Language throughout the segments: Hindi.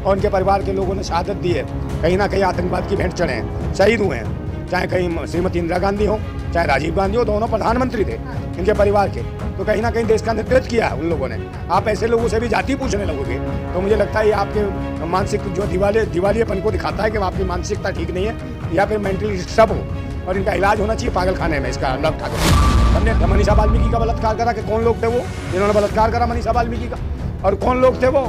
और उनके परिवार के लोगों ने शहादत दी है, कहीं ना कहीं आतंकवाद की भेंट चढ़े हैं, शहीद हुए हैं। चाहे कहीं श्रीमती इंदिरा गांधी हो, चाहे राजीव गांधी हो, दोनों प्रधानमंत्री थे इनके परिवार के, तो कहीं ना कहीं देश का नेतृत्व किया है उन लोगों ने। आप ऐसे लोगों से भी जाति पूछने लगोगे तो मुझे लगता है ये आपके मानसिक जो दिवालियापन को दिखाता है कि आपकी मानसिकता ठीक नहीं है या फिर मेंटली डिस्टर्ब हो, और इनका इलाज होना चाहिए पागल खाने में। इसका अनुराग ठाकुर हमने मनीषा वाल्मीकि का बलात्कार करा कि कौन लोग थे वो जिन्होंने बलात्कार करा मनीषा वाल्मीकि का, और कौन लोग थे वो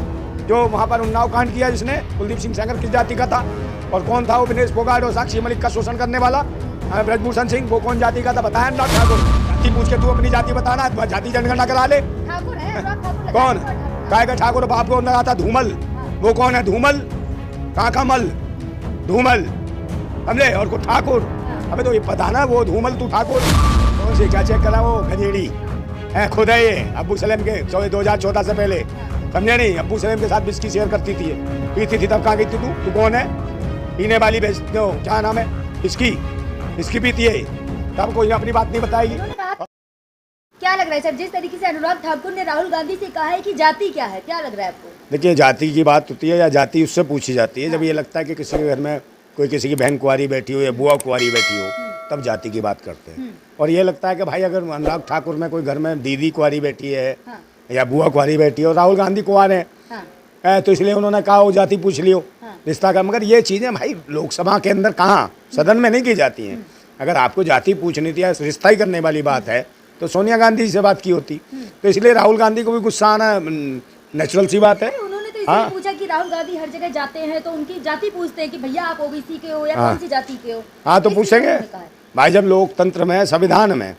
जो वहाँ पर उन्नाव कांड किया जिसने कुलदीप सिंह सेंगर किस जाति का था, और कौन था वो विनेश फोगाट और साक्षी मलिक का शोषण करने वाला ब्रजभूषण सिंह, वो कौन जाति का था बताया अनुराग ठाकुर। जाति पूछ के तू अपनी जाति बताना, जाति जनगणना करा ले। कौन काय का ठाकुर बाप को लगा था धूमल, वो कौन है धूमल, काकामल धूमल समझे, और को ठाकुर, अबे तो ये पता ना वो धूमल तू ठाकुर कौन सी क्या चेक करा वो गजेड़ी है खुद है ये अब्बू सलेम के 2014 से पहले समझे नहीं, अब्बू सलेम के साथ बिस्की शेयर करती थी, पीती थी तब कहाँ गई थी तू कौन है पीने वाली क्या नाम है इसकी पीती है तब कोई अपनी बात नहीं बताएगी। क्या लग रहा है सर, जिस तरीके से अनुराग ठाकुर ने राहुल गांधी से कहा है कि जाति क्या है, क्या लग रहा है आपको? देखिए जाति की बात होती है या जाति उससे पूछी जाती है जब ये लगता है कि किसी के घर में कोई किसी की बहन कुंवारी बैठी हो या बुआ कुंवारी बैठी हो तब जाति की बात करते हैं, और ये लगता है कि भाई अगर अनुराग ठाकुर में कोई घर में दीदी कुंवारी बैठी है या बुआ कुंवारी बैठी है और राहुल गांधी कुंवार है तो इसलिए उन्होंने कहा वो जाति पूछ लियो रिश्ता का, मगर ये चीज़ें भाई लोकसभा के अंदर कहाँ सदन में नहीं की जाती हैं। अगर आपको जाति पूछनी थी या रिश्ता ही करने वाली बात है तो सोनिया गांधी से बात की होती, तो इसलिए राहुल गांधी को भी गुस्सा आना नेचुरल सी बात है। उन्होंने तो इसलिए पूछा कि राहुल गांधी हर जगह जाते हैं तो उनकी जाति पूछते हैं कि भैया आप ओबीसी के हो या कौन सी जाति के हो। हाँ तो पूछेंगे भाई, जब लोकतंत्र में संविधान में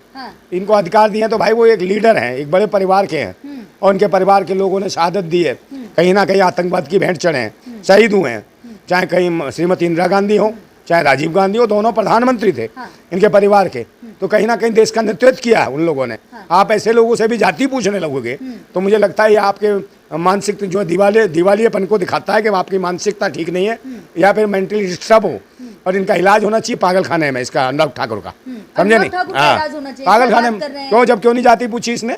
इनको अधिकार दिए तो भाई वो एक लीडर हैं, एक बड़े परिवार के हैं, और उनके परिवार के लोगों ने शहादत दी है, कहीं ना कहीं आतंकवाद की भेंट चढ़े हैं, शहीद हुए हैं। चाहे कहीं श्रीमती इंदिरा गांधी हो, चाहे राजीव गांधी हो, दोनों प्रधानमंत्री थे इनके परिवार के, तो कहीं ना कहीं देश का नेतृत्व किया है उन लोगों ने। आप ऐसे लोगों से भी जाति पूछने लगोगे तो मुझे लगता है ये आपके मानसिक जो दिवालियापन को दिखाता है कि आपकी मानसिकता ठीक नहीं है या फिर मेंटली डिस्टर्ब हो, और इनका इलाज होना चाहिए पागल खाने में। इसका अनुराग ठाकुर का समझे नहीं, पागल खाने में क्यों नहीं जाति पूछी इसने,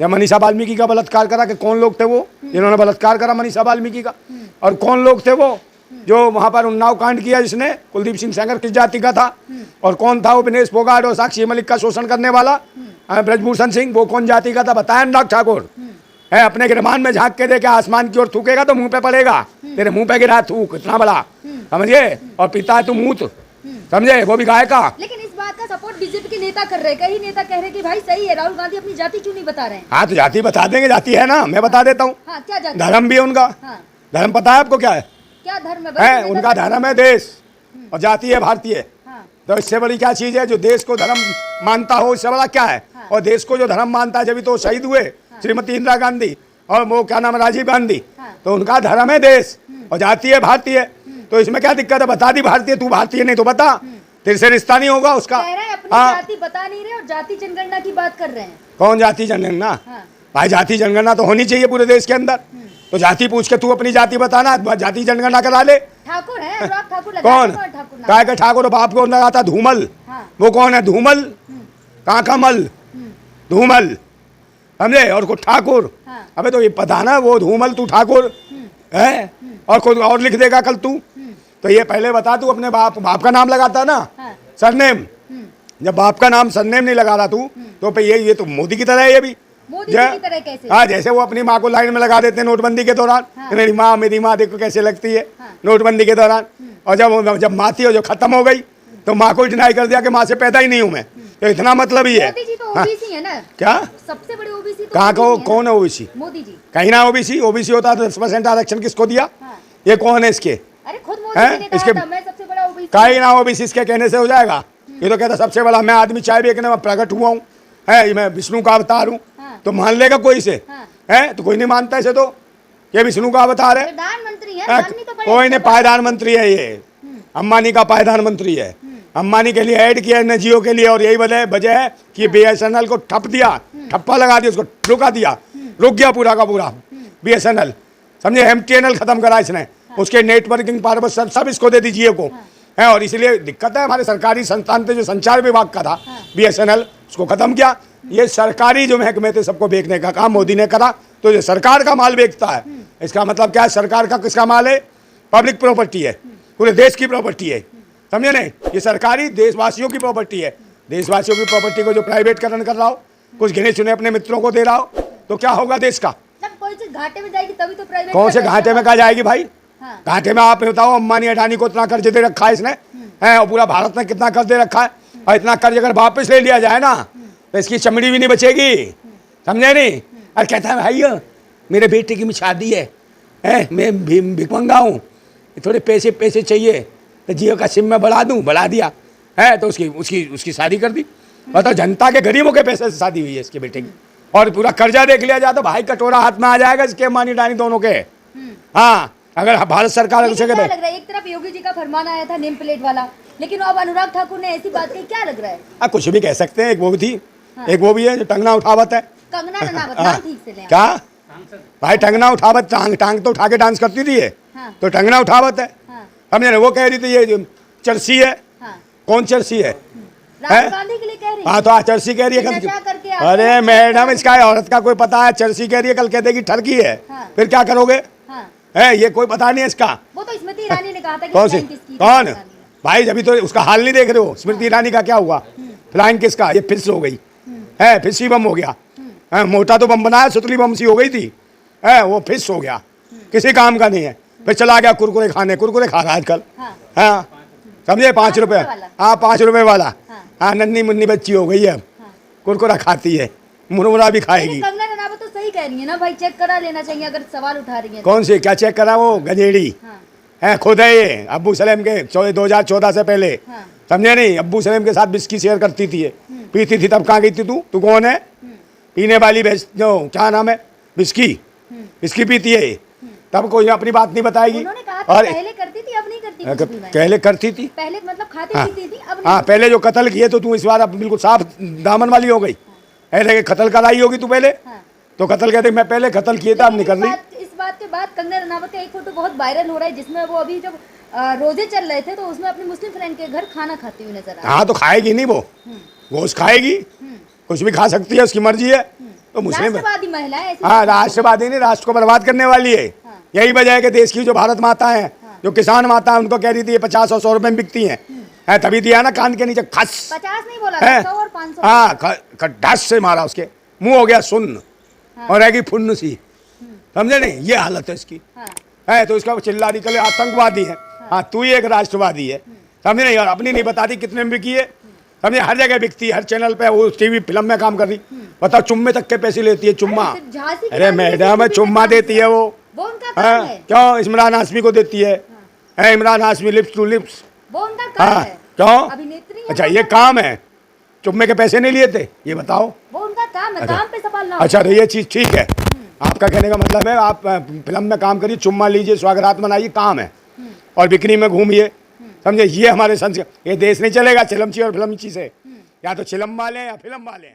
या मनीषा वाल्मीकि का बलात्कार करा कि कौन लोग थे वो जिन्होंने बलात्कार करा मनीषा वाल्मीकि का, और कौन लोग थे वो जो वहाँ पर उन्नाव कांड किया जिसने कुलदीप सिंह सेंगर किस जाति का था, और कौन था वो विनेश फोगाट और साक्षी मलिक का शोषण करने वाला ब्रजभूषण सिंह, वो कौन जाति का था बताया अनुराग ठाकुर। है अपने गिरमान में झांक के देखे आसमान की ओर थूकेगा तो मुंह पे पड़ेगा, तेरे मुंह पे गिरा थूक इतना बड़ा समझिए, और पिता है तू मूत समझे, वो भी गाय का। लेकिन इस बात का सपोर्ट बीजेपी के नेता कर रहे हैं, कई नेता कह रहे हैं कि भाई सही है राहुल गांधी अपनी जाति क्यों नहीं बता रहे हैं। हाँ तो जाति बता देंगे, जाति है ना, मैं बता देता हूँ। क्या जाति? धर्म भी है उनका, धर्म पता है आपको क्या है? क्या धर्म है? उनका धर्म है देश और जाति है भारतीय। तो इससे बड़ी क्या चीज है? जो देश को धर्म मानता हो इससे बड़ा क्या है? और देश को जो धर्म मानता है जब तो शहीद हुए श्रीमती इंदिरा गांधी और वो क्या नाम है राजीव गांधी, तो उनका धर्म है देश और जाति है भारतीय। तो इसमें क्या दिक्कत है? बता दी भारतीय, तू भारतीय नहीं तो बता, तेरे से रिश्ता नहीं होगा उसका। जाति बता नहीं रहे और जाति जनगणना की बात कर रहे हैं। कौन जाति जनगणना? भाई जाति जनगणना तो होनी चाहिए पूरे देश के अंदर, तो जाति पूछ के तू अपनी जाति बताना, जाति जनगणना करा ले। ठाकुर है ठाकुर, कौन काय का ठाकुर बाप को लगा था धूमल, वो कौन है धूमल, काकामल धूमल समझे, और को ठाकुर, अबे तो ये पता ना वो धूमल तू ठाकुर है, और खुद और लिख देगा कल तू। तो ये पहले बता तू अपने बाप का नाम लगाता ना सरनेम, जब बाप का नाम सरनेम नहीं लगा रहा तू तो ये तो मोदी की तरह है ये भी। मोदी की तरह कैसे? हाँ जैसे वो अपनी माँ को लाइन में लगा मेरी नोटबंदी के दौरान, मेरी माँ देखो कैसे लगती है नोटबंदी के दौरान, और जब माँ थी और जब खत्म हो गई तो माँ को डिनाई कर दिया कि माँ से पैदा ही नहीं हूँ मैं, तो इतना मतलब ही है। ओबीसी है ना? क्या सबसे बड़े ओबीसी तो कहाँ को कौन है ओबीसी? मोदी जी। कहीं ना ओबीसी होता तो 10% आरक्षण किसको दिया? ये कौन है इसके? अरे खुद मोदी जी ने कहा था मैं सबसे बड़ा ओबीसी। कहीं ना ओबीसी इसके कहने से हो जाएगा? ये तो कहता सबसे बड़ा मैं आदमी चाय बेचने में प्रकट हुआ हूँ, है मैं विष्णु का अवतार हूँ, तो मान लेगा कोई से? है तो कोई नहीं मानता इसे, तो ये विष्णु का अवतार है, प्रधानमंत्री है, कोई नहीं पायदान मंत्री है, ये अंबानी का पायदान मंत्री है, अंबानी के लिए ऐड किया एनजीओ के लिए, और यही वजह है कि बीएसएनएल को ठप दिया, ठप्पा लगा दिया, उसको रुका दिया, रुक गया पूरा का पूरा बीएसएनएल समझे, एमटीएनएल खत्म करा इसने, उसके नेटवर्किंग पावर सब इसको दे दी जियो को है, और इसलिए दिक्कत है हमारे सरकारी संस्थान थे जो संचार विभाग का था बीएसएनएल, उसको खत्म किया। ये सरकारी जो महकमे थे सबको बेचने का काम मोदी ने करा, तो ये सरकार का माल बेचता है, इसका मतलब क्या है? सरकार का किसका माल है? पब्लिक प्रॉपर्टी है, पूरे देश की प्रॉपर्टी है, समझे नहीं? ये सरकारी देशवासियों की प्रॉपर्टी है। देशवासियों की प्रॉपर्टी को जो प्राइवेटकरण कर रहा हो, कुछ गिने चुने अपने मित्रों को दे रहा हो, तो क्या होगा देश का? जब कोई चीज घाटे में जाएगी तभी तो प्राइवेट। कौन से घाटे में कहा जाएगी भाई? हाँ। घाटे में आप बताओ, अंबानी अडानी को इतना कर्ज दे रखा है इसने, है, और पूरा भारत में कितना कर्ज दे रखा है, और इतना कर्ज अगर वापस ले लिया जाए ना तो इसकी चमड़ी भी नहीं बचेगी, समझे नहीं? और कहता है भाई मेरे बेटे की शादी है, मैं भिखमंगा हूँ, थोड़े पैसे चाहिए, तो जियो का सिम में बढ़ा दूँ, बढ़ा दिया है, तो उसकी शादी कर दी। मतलब जनता के गरीबों के पैसे से शादी हुई है इसके बेटे की, और पूरा कर्जा देख लिया जाए तो भाई कटोरा हाथ में आ जाएगा इसके अंबानी अडानी दोनों के। हाँ, अगर भारत सरकार लेकिन क्या लग रहा है, एक तरफ योगी जी का फरमान आया था नेम प्लेट वाला, लेकिन अब अनुराग ठाकुर ने ऐसी बात कही, क्या लग रहा है? कुछ भी कह सकते हैं, एक वो भी थी, एक वो भी है जो टंगना उठावत है, कंगना रनावत, नाम ठीक से लें। क्या भाई? टंगना उठावत, टांग तो उठा के डांस करती थी ये, तो टंगना उठावत है, समझे? वो कह रही थी ये चर्सी है, कौन चर्सी है? राहुल गांधी के लिए कह रही है। हाँ, तो चर्सी कह रही है नशा करके कल। अरे मैडम, इसका औरत का कोई पता है? चर्सी कह रही है, कल कह देगी ठरकी है, फिर क्या करोगे? है, ये कोई पता नहीं है इसका। वो तो स्मृति ईरानी ने कहा था कि कौन सी? कौन भाई? अभी तो उसका हाल नहीं देख रहे हो? स्मृति ईरानी का क्या हुआ? फ्लाइंग किसका? ये फिर से हो गई है, फिर सी बम हो गया है। मोटा तो बम बनाया, सुतली बम सी हो गई थी, है वो फिर हो गया, किसी काम का नहीं है। फिर चला गया कुरकुरे खाने, कुरकुरे खा रहा है आजकल, हाँ, समझे? 5 रुपए, हाँ 5 रुपए वाला, हाँ, नन्ही मुन्नी बच्ची हो गई है, कुरकुरा खाती है, मुरमुरा भी खाएगी। कंगना रनावत तो सही कह रही है ना भाई, चेक करा लेना चाहिए अगर सवाल उठा रही है। कौन सी? क्या चेक करा? वो गजेड़ी है, खुद है ये, अब्बू सलेम के 2014 से पहले, समझे नहीं? अब्बू सलेम के साथ बिस्की शेयर करती थी ये, पीती थी। तब कहाँ गई थी तू कौन है? पीने वाली जो क्या नाम है, बिस्की पीती है, तब कोई अपनी बात नहीं बताएगी। और पहले करती थी, अब नहीं करती। पहले करती थी, पहले मतलब खाती पीती थी, अब हाँ, पहले जो कत्ल किए तो तू इस बार अब बिल्कुल साफ दामन वाली हो गई। ऐसे कत्ल कराई होगी तू पहले, तो कत्ल कहते मैं पहले कत्ल किए थे, अब नहीं कर रही। इस बात के बाद कंगना रनावत का एक फोटो बहुत वायरल हो रहा है, जिसमें वो अभी जब रोजे चल रहे थे तो उसमें अपने मुस्लिम फ्रेंड के घर खाना खाती हुई नजर आ रही है। हाँ, तो खाएगी नहीं वो, गोश्त खाएगी, कुछ भी खा सकती है, उसकी मर्जी है। तो मुस्लिम राष्ट्रवादी महिला है। हाँ, राष्ट्रवादी नहीं, राष्ट्र को बर्बाद करने वाली है। यही वजह है कि देश की जो भारत माता है, जो किसान माता है, उनको कह रही थी 50 और 100 रुपए में बिकती हैं, तभी दिया ना कान के नीचे खस। 50 नहीं बोला था, 100 और 500। हाँ, ढस से मारा, उसके मुंह हो गया सुन्न, और रहेगी फुन्न सी, समझे नहीं? ये हालत है इसकी, है। तो इसका चिल्ला रही चले आतंकवादी है, हाँ तू ही एक राष्ट्रवादी है, समझे नहीं? और अपनी नहीं बताती कितने में बिकी है, समझे? हर जगह बिकती है, हर चैनल पे, वो टीवी फिल्म में काम कर रही, बताओ चुम्मे तक के पैसे लेती है, चुम्मा। अरे मैडम, चुम्मा देती है वो उनका काम है। क्यों? इमरान हाशमी को देती है, Imran Hashmi lips to lips, वो उनका काम है। क्यों? अभिनेत्री है। अच्छा, ये काम है, चुम्मे के पैसे नहीं लिए थे, ये बताओ। वो उनका काम है, काम पे संभालना। अच्छा, तो ये चीज़ ठीक है, आपका कहने का मतलब है आप फिल्म में काम करिए, चुम्मा लीजिए, स्वागत मनाइए, काम है, और बिक्री में घूमिए, समझे? ये हमारे संस्कृति, ये देश नहीं चलेगा चिलमची और फिल्मची से, या तो चिलम वाले या फिल्म वाले।